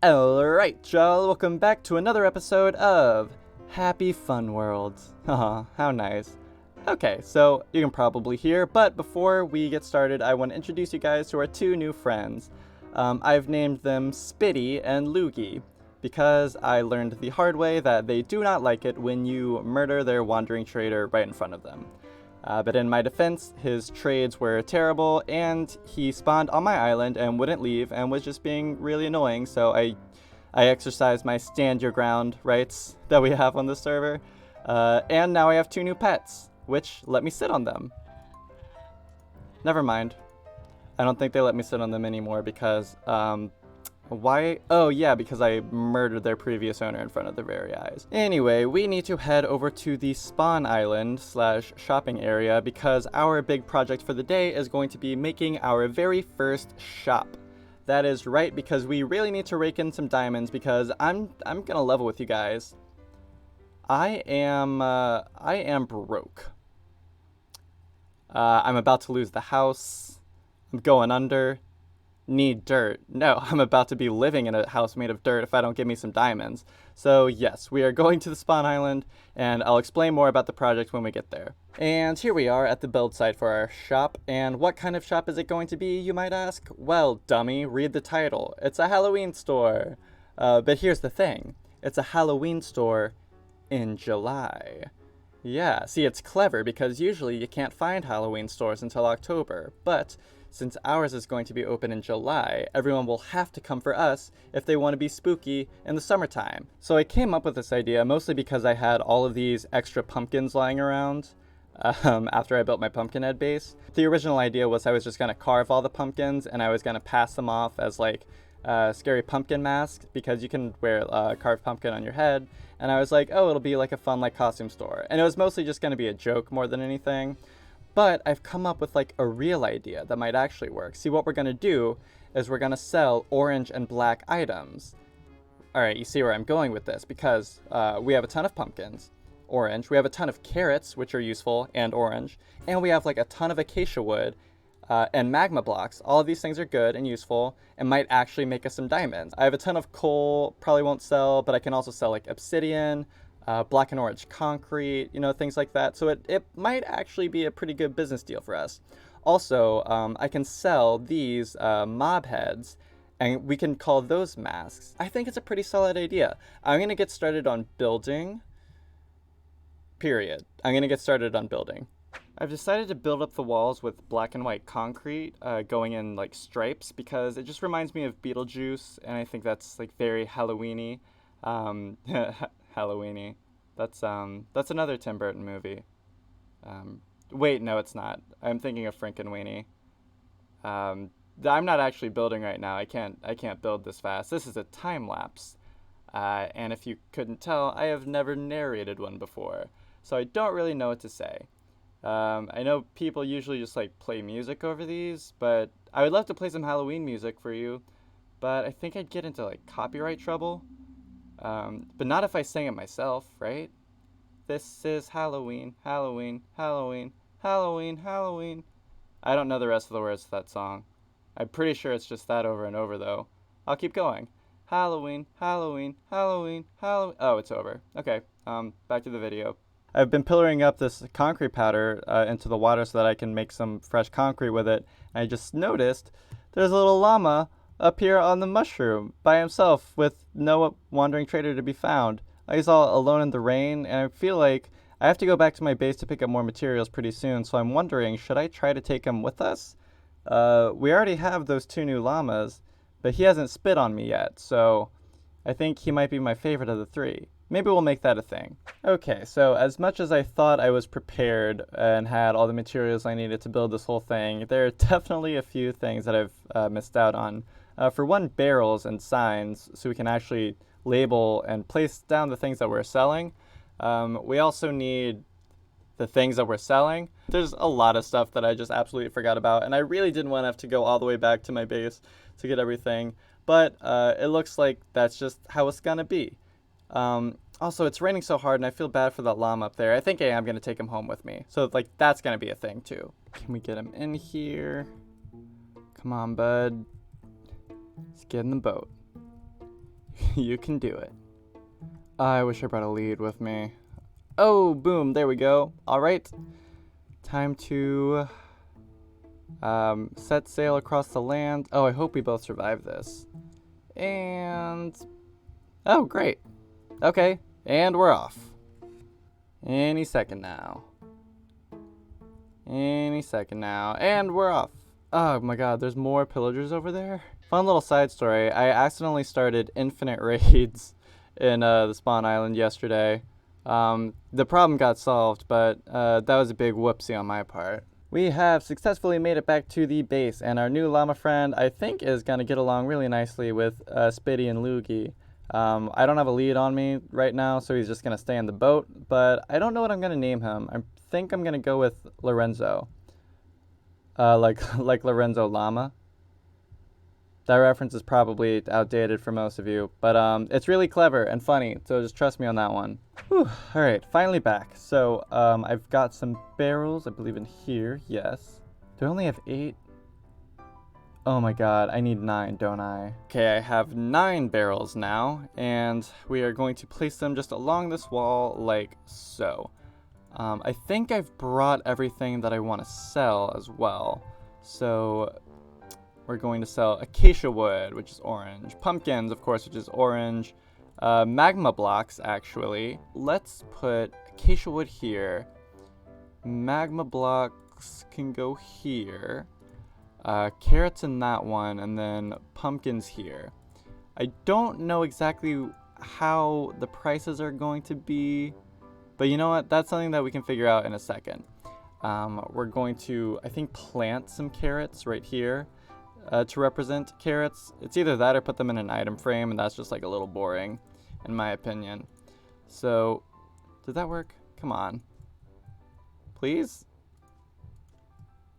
Alright, y'all, welcome back to another episode of Happy Fun World. Haha, how nice. Okay, so you can probably hear, but before we get started, I want to introduce you guys to our two new friends. I've named them Spitty and Loogie, because I learned the hard way that they do not like it when you murder their wandering trader right in front of them. But in my defense, his trades were terrible, and he spawned on my island and wouldn't leave and was just being really annoying, so I exercised my stand your ground rights that we have on the server. And now I have two new pets, which let me sit on them. Never mind. I don't think they let me sit on them anymore because, why? Oh yeah, because I murdered their previous owner in front of their very eyes. Anyway, we need to head over to the spawn island / shopping area because our big project for the day is going to be making our very first shop. That is right, because we really need to rake in some diamonds because I'm gonna level with you guys. I am broke. I'm about to lose the house. I'm going under. Need dirt. No, I'm about to be living in a house made of dirt if I don't get me some diamonds. So yes, we are going to the spawn island, and I'll explain more about the project when we get there. And here we are at the build site for our shop, and what kind of shop is it going to be, you might ask? Well, dummy, read the title. It's a Halloween store. But here's the thing. It's a Halloween store in July. Yeah, see, it's clever because usually you can't find Halloween stores until October, but since ours is going to be open in July, everyone will have to come for us if they want to be spooky in the summertime. So I came up with this idea mostly because I had all of these extra pumpkins lying around after I built my Pumpkinhead base. The original idea was I was just going to carve all the pumpkins and I was going to pass them off as like scary pumpkin masks because you can wear a carved pumpkin on your head. And I was like, oh, it'll be like a fun like costume store. And it was mostly just going to be a joke more than anything. But I've come up with like a real idea that might actually work. See, what we're going to do is we're going to sell orange and black items. All right, you see where I'm going with this because we have a ton of pumpkins, orange. We have a ton of carrots, which are useful and orange. And we have like a ton of acacia wood and magma blocks. All of these things are good and useful and might actually make us some diamonds. I have a ton of coal, probably won't sell, but I can also sell like obsidian, black and orange concrete, you know, things like that. So it might actually be a pretty good business deal for us. Also, I can sell these mob heads, and we can call those masks. I think it's a pretty solid idea. I'm going to get started on building, period. I'm going to get started on building. I've decided to build up the walls with black and white concrete going in like stripes because it just reminds me of Beetlejuice, and I think that's like very Halloween-y. Halloween-y. That's another Tim Burton movie. Wait, no, it's not. I'm thinking of Frankenweenie. I'm not actually building right now. I can't build this fast. This is a time lapse. And if you couldn't tell, I have never narrated one before, so I don't really know what to say. I know people usually just like play music over these, but I would love to play some Halloween music for you, but I think I'd get into like copyright trouble. But not if I sang it myself, right? This is Halloween, Halloween, Halloween, Halloween, Halloween. I don't know the rest of the words to that song. I'm pretty sure it's just that over and over, though. I'll keep going. Halloween, Halloween, Halloween, Halloween. Oh, it's over. Okay, back to the video. I've been pillaring up this concrete powder into the water so that I can make some fresh concrete with it. And I just noticed there's a little llama up here on the mushroom by himself with no wandering trader to be found. He's all alone in the rain, and I feel like I have to go back to my base to pick up more materials pretty soon, so I'm wondering, should I try to take him with us? We already have those two new llamas, but he hasn't spit on me yet, so I think he might be my favorite of the three. Maybe we'll make that a thing. Okay, so as much as I thought I was prepared and had all the materials I needed to build this whole thing, there are definitely a few things that I've missed out on. For one, barrels and signs, so we can actually label and place down the things that we're selling. We also need the things that we're selling. There's a lot of stuff that I just absolutely forgot about, and I really didn't want to have to go all the way back to my base to get everything, but it looks like that's just how it's gonna be. Also, it's raining so hard, and I feel bad for that llama up there. I think I am going to take him home with me. So, like, that's going to be a thing, too. Can we get him in here? Come on, bud. Let's get in the boat. You can do it. I wish I brought a lead with me. Oh, boom, there we go. All right. Time to set sail across the land. Oh, I hope we both survive this. And... oh, great. Okay, and we're off. Any second now. Any second now. And we're off. Oh my god, there's more pillagers over there? Fun little side story. I accidentally started infinite raids in the spawn island yesterday. The problem got solved, but that was a big whoopsie on my part. We have successfully made it back to the base, and our new llama friend, I think, is going to get along really nicely with Spitty and Loogie. I don't have a lead on me right now, so he's just going to stay in the boat, but I don't know what I'm going to name him. I think I'm going to go with Lorenzo. Like Lorenzo Llama. That reference is probably outdated for most of you, but it's really clever and funny, so just trust me on that one. Whew. All right, finally back. So I've got some barrels, I believe in here, yes. Do I only have 8? Oh my god, I need 9, don't I? Okay, I have 9 barrels now, and we are going to place them just along this wall like so. I think I've brought everything that I want to sell as well. So we're going to sell acacia wood, which is orange. Pumpkins, of course, which is orange. Magma blocks, actually. Let's put acacia wood here. Magma blocks can go here. Carrots in that one, and then pumpkins here. I don't know exactly how the prices are going to be, but you know what? That's something that we can figure out in a second. We're going to, I think, plant some carrots right here to represent carrots. It's either that or put them in an item frame, and that's just like a little boring, in my opinion. So, did that work? Come on. Please?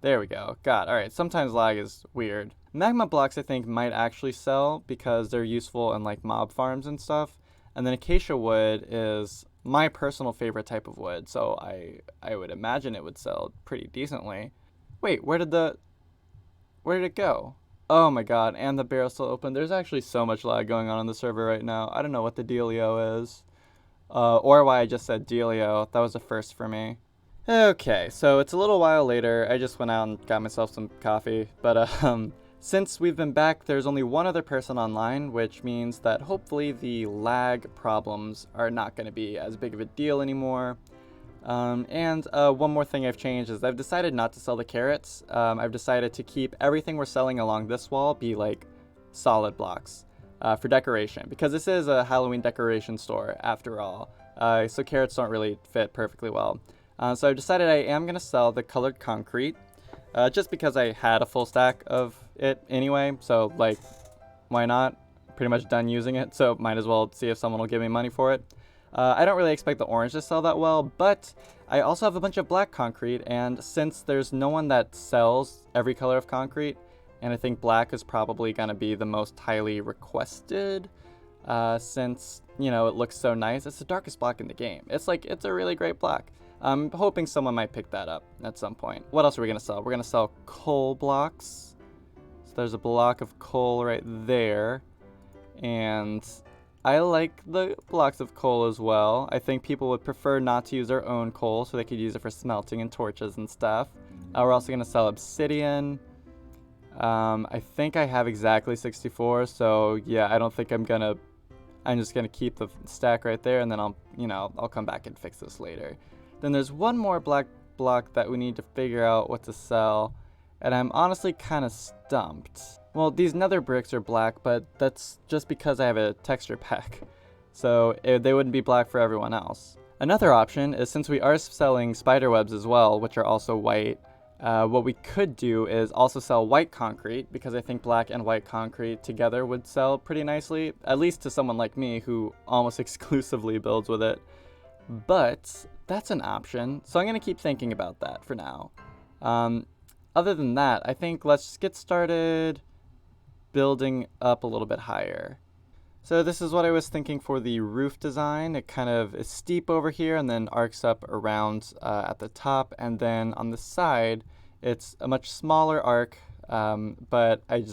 There we go. God, alright, sometimes lag is weird. Magma blocks, I think, might actually sell because they're useful in like mob farms and stuff. And then acacia wood is my personal favorite type of wood, so I would imagine it would sell pretty decently. Wait, where did it go? Oh my god, and the barrel's still open. There's actually so much lag going on the server right now. I don't know what the dealio is. Or why I just said dealio. That was a first for me. Okay, so it's a little while later. I just went out and got myself some coffee. But since we've been back, there's only one other person online, which means that hopefully the lag problems are not going to be as big of a deal anymore. And one more thing I've changed is I've decided not to sell the carrots. I've decided to keep everything we're selling along this wall be like solid blocks for decoration, because this is a Halloween decoration store after all. So carrots don't really fit perfectly well. So I've decided I am going to sell the colored concrete, just because I had a full stack of it anyway, so like, why not? Pretty much done using it, so might as well see if someone will give me money for it. I don't really expect the orange to sell that well, but I also have a bunch of black concrete, and since there's no one that sells every color of concrete, and I think black is probably going to be the most highly requested, since, you know, it looks so nice. It's the darkest black in the game. It's a really great black. I'm hoping someone might pick that up at some point. What else are we going to sell? We're going to sell coal blocks. So there's a block of coal right there. And I like the blocks of coal as well. I think people would prefer not to use their own coal, so they could use it for smelting and torches and stuff. We're also going to sell obsidian. I think I have exactly 64, so yeah, I don't think I'm just going to keep the stack right there, and then I'll come back and fix this later. Then there's one more black block that we need to figure out what to sell, and I'm honestly kind of stumped. Well, these nether bricks are black, but that's just because I have a texture pack, so they wouldn't be black for everyone else. Another option is, since we are selling spider webs as well, which are also white, what we could do is also sell white concrete, because I think black and white concrete together would sell pretty nicely, at least to someone like me who almost exclusively builds with it. But that's an option, so I'm going to keep thinking about that for now. Other than that, I think let's just get started building up a little bit higher. So this is what I was thinking for the roof design. It kind of is steep over here and then arcs up around at the top, and then on the side it's a much smaller arc, but I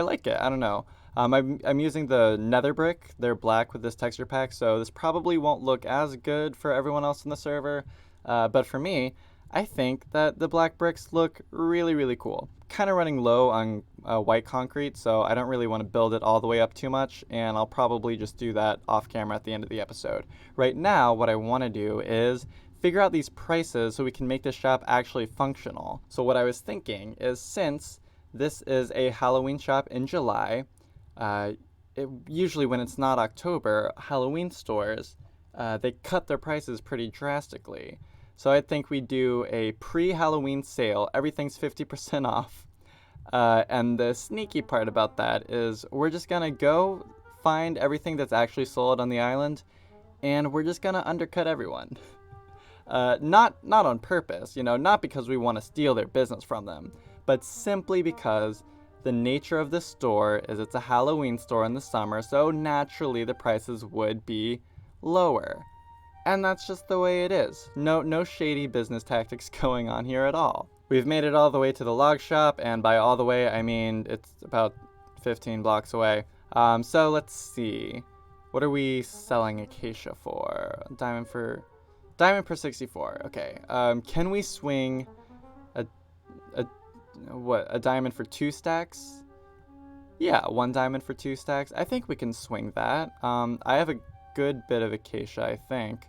like it. I don't know. I'm using the nether brick. They're black with this texture pack, so this probably won't look as good for everyone else in the server. But for me, I think that the black bricks look really, really cool. Kind of running low on white concrete, so I don't really want to build it all the way up too much, and I'll probably just do that off camera at the end of the episode. Right now, what I want to do is figure out these prices so we can make this shop actually functional. So what I was thinking is, since this is a Halloween shop in July, usually when it's not October, Halloween stores, they cut their prices pretty drastically. So I think we do a pre-Halloween sale. Everything's 50% off. And the sneaky part about that is we're just going to go find everything that's actually sold on the island, and we're just going to undercut everyone. Not on purpose, not because we want to steal their business from them, but simply because the nature of the store is it's a Halloween store in the summer, so naturally the prices would be lower. And that's just the way it is. No shady business tactics going on here at all. We've made it all the way to the log shop, and by all the way, I mean it's about 15 blocks away. So let's see. What are we selling acacia for? Diamond per 64. Okay. Can we swing a diamond for 2 stacks? Yeah, 1 diamond for 2 stacks. I think we can swing that. I have a good bit of acacia, I think.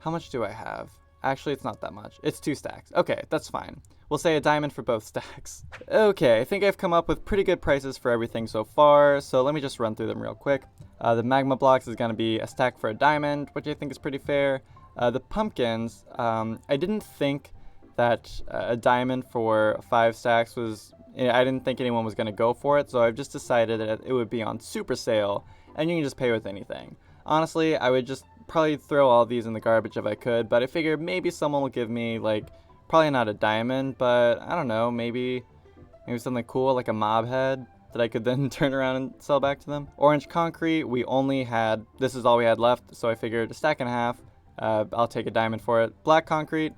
How much do I have? Actually, it's not that much. It's 2 stacks. Okay, that's fine. We'll say a diamond for both stacks. Okay, I think I've come up with pretty good prices for everything so far, so let me just run through them real quick. The magma blocks is going to be a stack for a diamond, which I think is pretty fair. The pumpkins, I didn't think that a diamond for 5 stacks was... I didn't think anyone was going to go for it, so I've just decided that it would be on super sale, and you can just pay with anything. Honestly, I would just probably throw all these in the garbage if I could, but I figured maybe someone will give me, probably not a diamond, but I don't know, maybe something cool like a mob head that I could then turn around and sell back to them. Orange concrete, this is all we had left, so I figured a stack and a half, I'll take a diamond for it. Black concrete,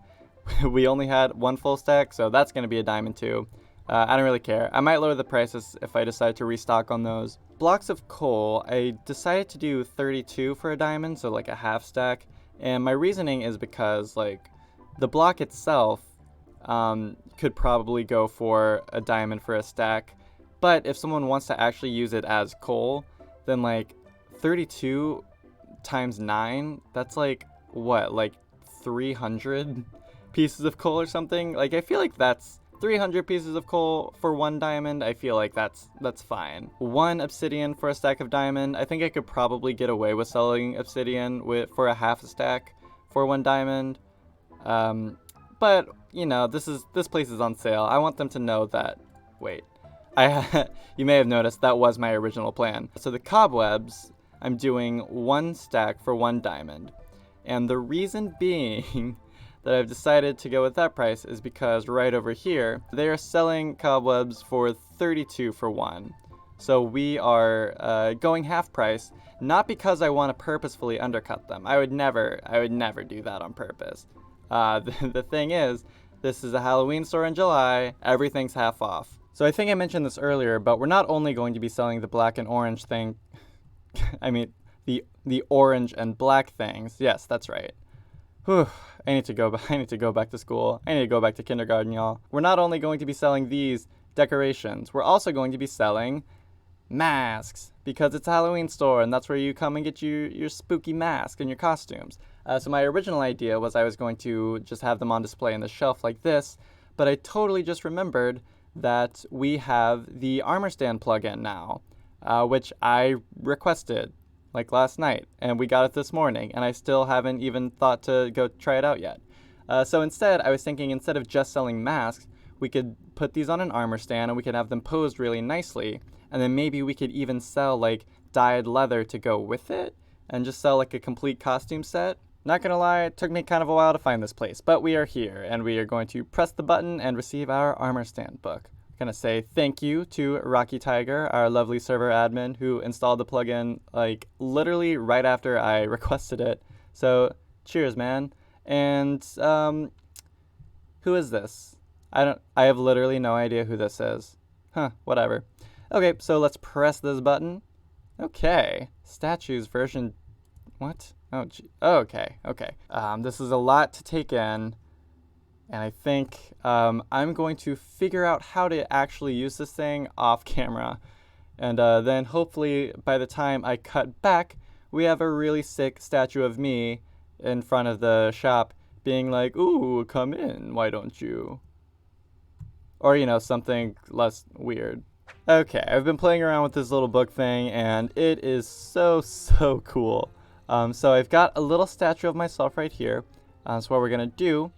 we only had 1 full stack, so that's going to be a diamond too. I don't really care. I might lower the prices if I decide to restock on those. Blocks of coal, I decided to do 32 for a diamond, so like a half stack. And my reasoning is because the block itself could probably go for a diamond for a stack. But if someone wants to actually use it as coal, then 32 times 9, that's 300 pieces of coal or something. I feel like that's 300 pieces of coal for 1 diamond. I feel like that's fine. 1 obsidian for a stack of diamond. I think I could probably get away with selling obsidian for a half a stack for 1 diamond. But this place is on sale. I want them to know that. Wait, you may have noticed that was my original plan. So the cobwebs, I'm doing 1 stack for 1 diamond, and the reason being that I've decided to go with that price is because right over here, they are selling cobwebs for 32 for 1. So we are going half price, not because I want to purposefully undercut them. I would never do that on purpose. The thing is, this is a Halloween store in July, everything's half off. So I think I mentioned this earlier, but we're not only going to be selling the black and orange thing, I mean, the orange and black things. Yes, that's right. Whew, I need to go back to school. I need to go back to kindergarten, y'all. We're not only going to be selling these decorations, we're also going to be selling masks, because it's a Halloween store and that's where you come and get your spooky mask and your costumes. So my original idea was I was going to just have them on display on the shelf like this, but I totally just remembered that we have the armor stand plugin now, which I requested last night, and we got it this morning, and I still haven't even thought to go try it out yet. So instead, I was thinking, instead of just selling masks, we could put these on an armor stand and we could have them posed really nicely, and then maybe we could even sell dyed leather to go with it, and just sell a complete costume set. Not gonna lie, it took me kind of a while to find this place, but we are here, and we are going to press the button and receive our armor stand book. Gonna say thank you to Rocky Tiger, our lovely server admin, who installed the plugin literally right after I requested it. So cheers, man. And who is this? I have literally no idea who this is. Huh, whatever. Okay, so let's press this button. Okay, statues version, what? Oh, gee. Okay. This is a lot to take in, and I think I'm going to figure out how to actually use this thing off camera, and then hopefully by the time I cut back, we have a really sick statue of me in front of the shop being like, ooh, come in, why don't you? Or, something less weird. Okay, I've been playing around with this little book thing, and it is so cool. So I've got a little statue of myself right here. So what we're going to do,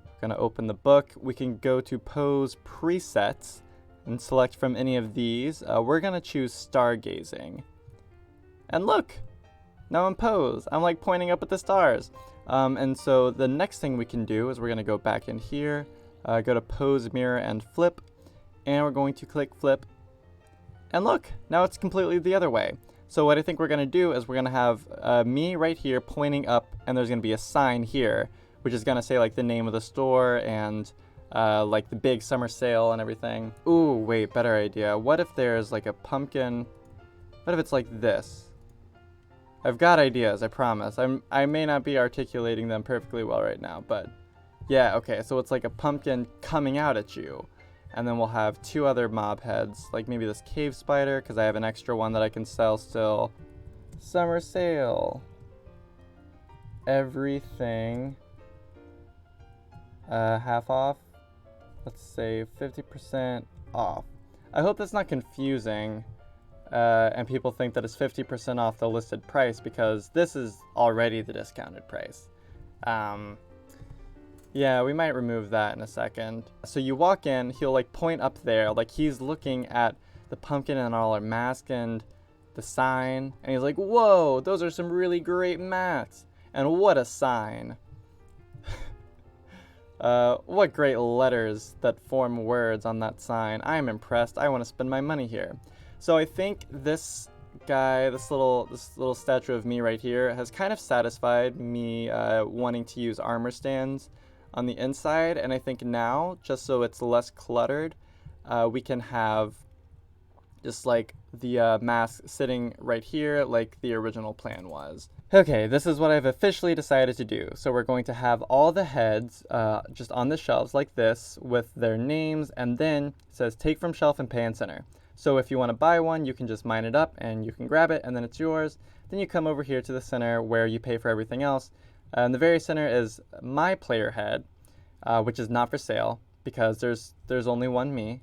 we're going to open the book. We can go to Pose Presets and select from any of these. We're going to choose Stargazing. And look, now I'm Pose. I'm like pointing up at the stars. And so the next thing we can do is we're going to go back in here, go to Pose Mirror and Flip. And we're going to click Flip. And look, now it's completely the other way. So what I think we're going to do is we're going to have me right here pointing up, and there's going to be a sign here, which is going to say like the name of the store and like the big summer sale and everything. Ooh, wait, better idea. What if there's like a pumpkin? What if it's like this? I've got ideas, I promise. I may not be articulating them perfectly well right now, but yeah, okay. So it's like a pumpkin coming out at you. And then we'll have two other mob heads, like maybe this cave spider, because I have an extra one that I can sell still. Summer sale. Everything. Half off. Let's say 50% off. I hope that's not confusing, and people think that it's 50% off the listed price, because this is already the discounted price. Yeah, we might remove that in a second. So you walk in, he'll like point up there, like he's looking at the pumpkin and all our mask and the sign, and he's like, whoa, those are some really great masks, and what a sign. What great letters that form words on that sign. I am impressed. I want to spend my money here. So I think this guy, this little statue of me right here has kind of satisfied me wanting to use armor stands on the inside, and I think now, just so it's less cluttered, we can have just like the mask sitting right here like the original plan was. Okay, this is what I've officially decided to do. So we're going to have all the heads just on the shelves like this with their names, and then it says take from shelf and pay in center. So if you want to buy one, you can just mine it up and you can grab it and then it's yours. Then you come over here to the center where you pay for everything else. In the very center is my player head, which is not for sale because there's only one me.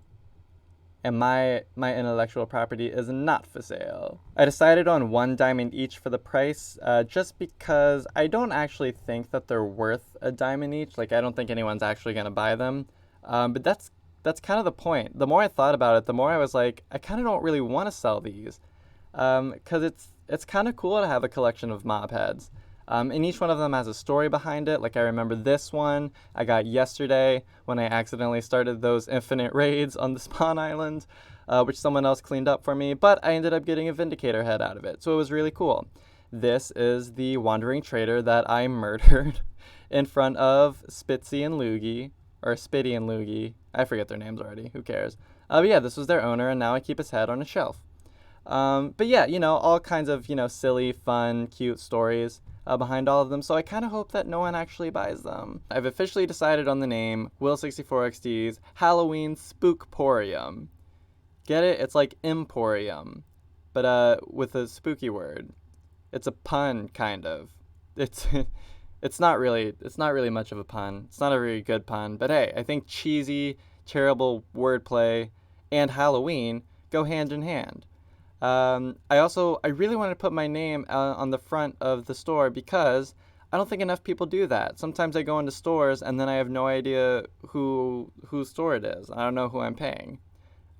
And my intellectual property is not for sale. I decided on 1 diamond each for the price, just because I don't actually think that they're worth a diamond each. Like, I don't think anyone's actually gonna buy them. But that's kind of the point. The more I thought about it, the more I was like, I kind of don't really want to sell these, because it's kind of cool to have a collection of mob heads. And each one of them has a story behind it. Like I remember this one I got yesterday when I accidentally started those infinite raids on the spawn island, which someone else cleaned up for me, but I ended up getting a Vindicator head out of it. So it was really cool. This is the wandering trader that I murdered in front of Spitzy and Loogie, or Spitty and Loogie. I forget their names already. Who cares? But yeah, this was their owner, and now I keep his head on a shelf. But yeah, all kinds of, silly, fun, cute stories behind all of them, so I kind of hope that no one actually buys them. I've officially decided on the name, Will64XD's Halloween Spookporium. Get it? It's like Emporium, but with a spooky word. It's a pun, kind of. It's not really much of a pun. It's not a very good pun, but hey, I think cheesy, terrible wordplay and Halloween go hand in hand. I really wanted to put my name on the front of the store because I don't think enough people do that. Sometimes I go into stores and then I have no idea whose store it is. I don't know who I'm paying.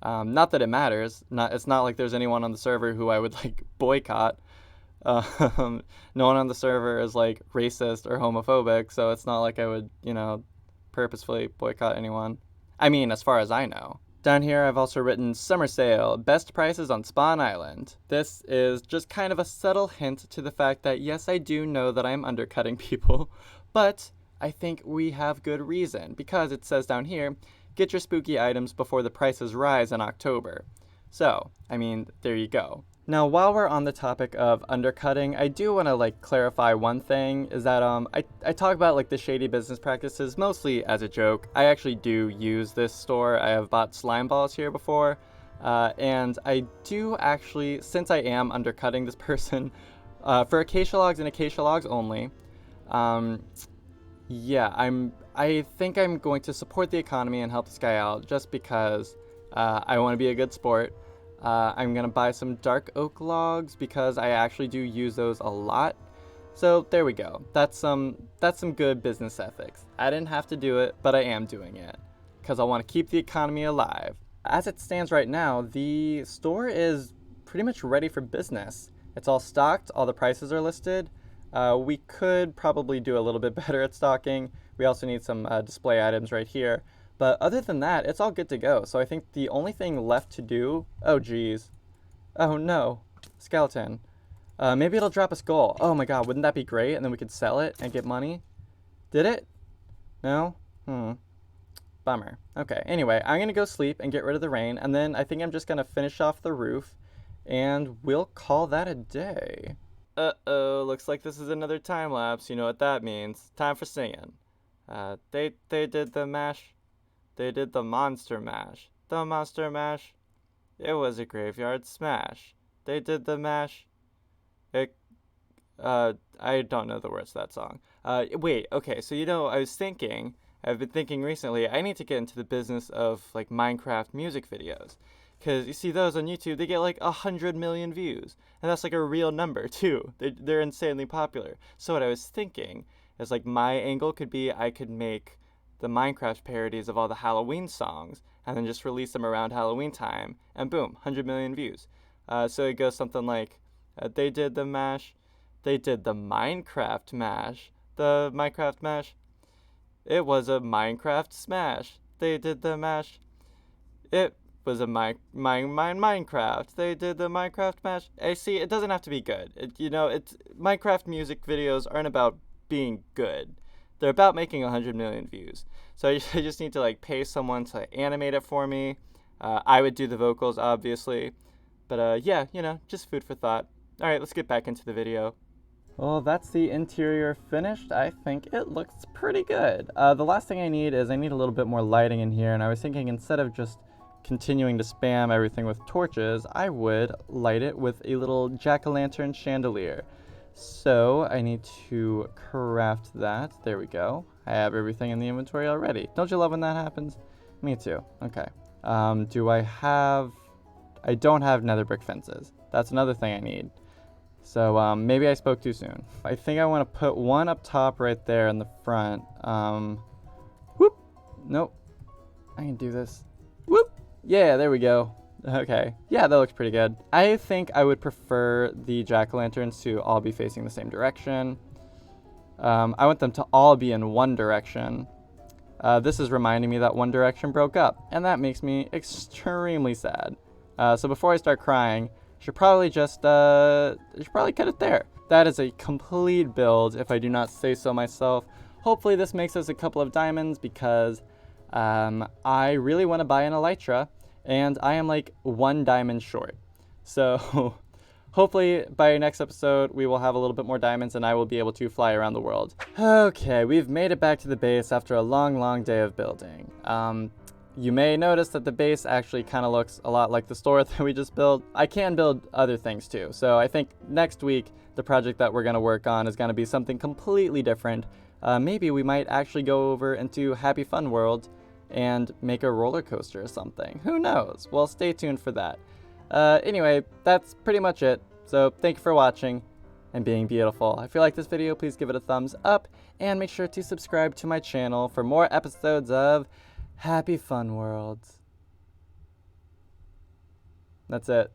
Not that it matters. It's not like there's anyone on the server who I would like boycott. No one on the server is like racist or homophobic, so it's not like I would, purposefully boycott anyone. I mean, as far as I know. Down here, I've also written Summer Sale, Best Prices on Spawn Island. This is just kind of a subtle hint to the fact that, yes, I do know that I'm undercutting people, but I think we have good reason, because it says down here, get your spooky items before the prices rise in October. So, I mean, there you go. Now, while we're on the topic of undercutting, I do want to clarify one thing is that I talk about the shady business practices mostly as a joke. I actually do use this store. I have bought slime balls here before, and I do actually, since I am undercutting this person, for acacia logs and acacia logs only, yeah, I think I'm going to support the economy and help this guy out just because I want to be a good sport. I'm going to buy some dark oak logs because I actually do use those a lot. So there we go. That's some good business ethics. I didn't have to do it, but I am doing it because I want to keep the economy alive. As it stands right now, the store is pretty much ready for business. It's all stocked, all the prices are listed. We could probably do a little bit better at stocking. We also need some display items right here. But other than that, it's all good to go. So I think the only thing left to do... Oh, geez. Oh, no. Skeleton. Maybe it'll drop a skull. Oh, my God. Wouldn't that be great? And then we could sell it and get money. Did it? No? Bummer. Okay. Anyway, I'm going to go sleep and get rid of the rain. And then I think I'm just going to finish off the roof. And we'll call that a day. Uh-oh. Looks like this is another time lapse. You know what that means. Time for singing. They did the mash... They did the monster mash. The monster mash. It was a graveyard smash. They did the mash. I don't know the words to that song. Wait, okay, so I've been thinking recently, I need to get into the business of Minecraft music videos. Because you see those on YouTube, they get 100 million views. And that's a real number too. They're insanely popular. So what I was thinking is my angle could be I could make the Minecraft parodies of all the Halloween songs, and then just release them around Halloween time, and boom, 100 million views. So it goes something like, they did the mash, they did the Minecraft mash, the Minecraft mash, it was a Minecraft smash, they did the mash, it was a Minecraft, they did the Minecraft mash. I see, it doesn't have to be good. It's Minecraft music videos aren't about being good. They're about making 100 million views. So I just need to pay someone to animate it for me. I would do the vocals, obviously. But yeah, just food for thought. All right, let's get back into the video. Well, that's the interior finished. I think it looks pretty good. The last thing I need a little bit more lighting in here. And I was thinking instead of just continuing to spam everything with torches, I would light it with a little jack-o'-lantern chandelier. So I need to craft that. There we go. I have everything in the inventory already. Don't you love when that happens? Me too. Okay. I don't have nether brick fences. That's another thing I need. So maybe I spoke too soon. I think I want to put one up top right there in the front. Whoop. Nope. I can do this. Whoop. Yeah, there we go. Okay, yeah, that looks pretty good. I think I would prefer the jack-o'-lanterns to all be facing the same direction. I want them to all be in one direction. This is reminding me that One Direction broke up, and that makes me extremely sad. So before I start crying, I should probably cut it there. That is a complete build, if I do not say so myself. Hopefully this makes us a couple of diamonds because I really want to buy an elytra. And I am 1 diamond short. So hopefully by next episode, we will have a little bit more diamonds and I will be able to fly around the world. Okay, we've made it back to the base after a long, long day of building. You may notice that the base actually kind of looks a lot like the store that we just built. I can build other things too. So I think next week, the project that we're going to work on is going to be something completely different. Maybe we might actually go over into Happy Fun World and make a roller coaster or something. Who knows? Well, stay tuned for that. Anyway, that's pretty much it. So thank you for watching and being beautiful. If you like this video, please give it a thumbs up and make sure to subscribe to my channel for more episodes of Happy Fun World. That's it.